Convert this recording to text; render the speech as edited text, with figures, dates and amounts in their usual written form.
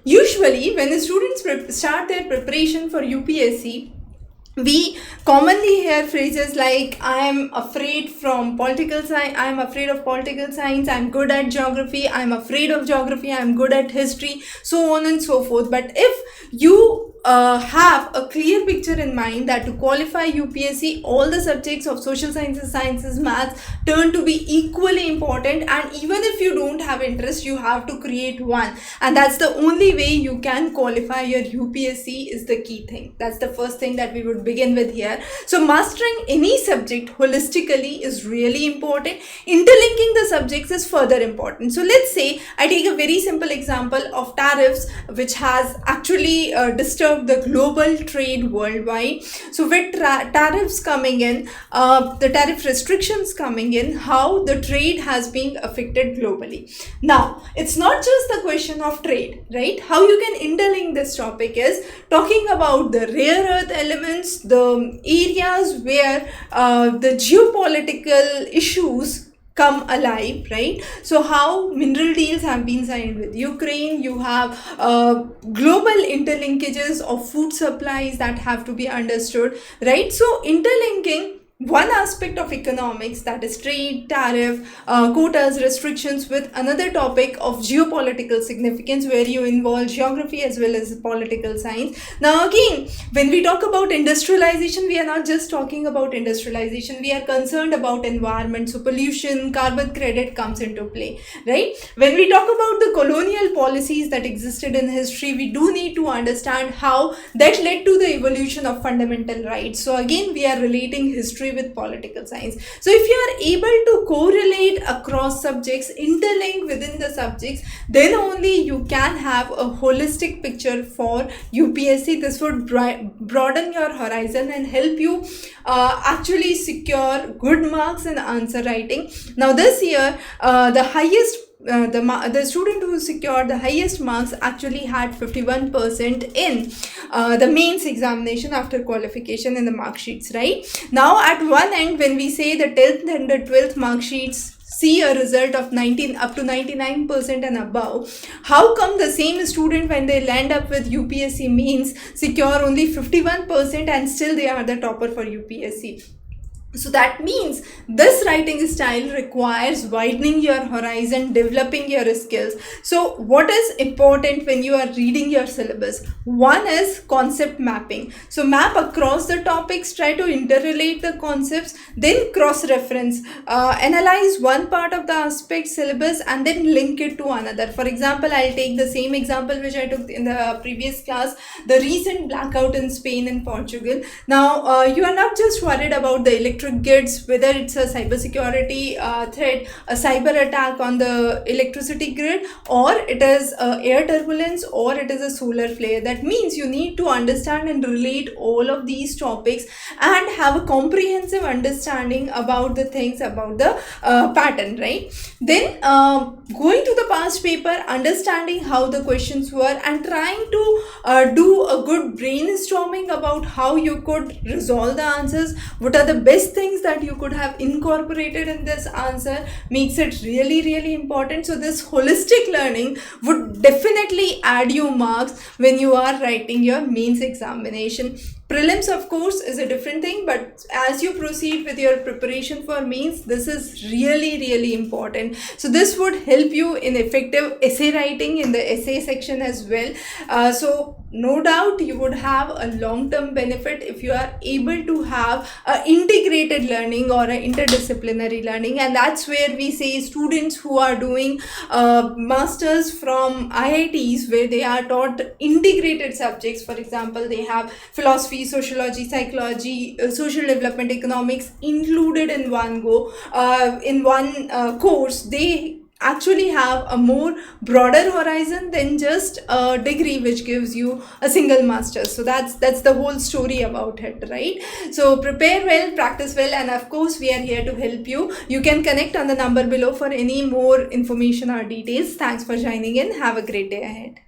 Usually, when the students start their preparation for UPSC, we commonly hear phrases like I'm afraid from political science, I'm afraid of political science, I'm good at geography, I'm afraid of geography, I'm good at history, so on and so forth. But if you have a clear picture in mind that to qualify UPSC, all the subjects of social sciences, maths turn to be equally important, and even if you don't have interest, you have to create one, and that's the only way you can qualify your UPSC is the key thing. That's the first thing that we would begin with here. So mastering any subject holistically is really important. Interlinking the subjects is further important. So let's say I take a very simple example of tariffs, which has actually disturbed the global trade worldwide. So with tariffs coming in, the tariff restrictions coming in, how the trade has been affected globally. Now, it's not just the question of trade, right? How you can interlink this topic is talking about the rare earth elements, the areas where the geopolitical issues come alive, right? So how mineral deals have been signed with Ukraine, you have global interlinkages of food supplies that have to be understood, right? So interlinking one aspect of economics, that is trade, tariff, quotas, restrictions, with another topic of geopolitical significance where you involve geography as well as political science. Now again, when we talk about industrialization, we are not just talking about industrialization, we are concerned about environment. So pollution, carbon credit comes into play, right? When we talk about the colonial policies that existed in history, we do need to understand how that led to the evolution of fundamental rights. So again, we are relating history with political science. So if you are able to correlate across subjects, interlink within the subjects, then only you can have a holistic picture for UPSC. This would broaden your horizon and help you actually secure good marks in answer writing. Now this year, the student who secured the highest marks actually had 51% in the mains examination after qualification in the mark sheets, right? Now at one end, when we say the 10th and the 12th mark sheets see a result of 19 up to 99% and above, how come the same student, when they land up with UPSC mains, secure only 51% and still they are the topper for UPSC? So that means this writing style requires widening your horizon, developing your skills. So what is important when you are reading your syllabus? One is concept mapping. So map across the topics, try to interrelate the concepts, then cross-reference, analyze one part of the aspect syllabus and then link it to another. For example, I'll take the same example which I took in the previous class, the recent blackout in Spain and Portugal. Now, you are not just worried about the electric grids, whether it's a cybersecurity threat, a cyber attack on the electricity grid, or it is air turbulence, or it is a solar flare. That means you need to understand and relate all of these topics and have a comprehensive understanding about the things, about the pattern, right? Then going to the past paper, understanding how the questions were and trying to do a good brainstorming about how you could resolve the answers, what are the best things that you could have incorporated in this answer, makes it really, really important. So this holistic learning would definitely add you marks when you are writing your mains examination. Prelims, of course, is a different thing, but as you proceed with your preparation for mains, this is really, really important. So this would help you in effective essay writing in the essay section as well. So no doubt you would have a long-term benefit if you are able to have integrated learning or an interdisciplinary learning, and that's where we say students who are doing masters from IITs, where they are taught integrated subjects. For example, they have philosophy, sociology, psychology, social development, economics included in one go, in one course. They actually have a more broader horizon than just a degree which gives you a single master's. So that's the whole story about it, right? So prepare well, practice well, and of course we are here to help you. You can connect on the number below for any more information or details. Thanks for joining in. Have a great day ahead.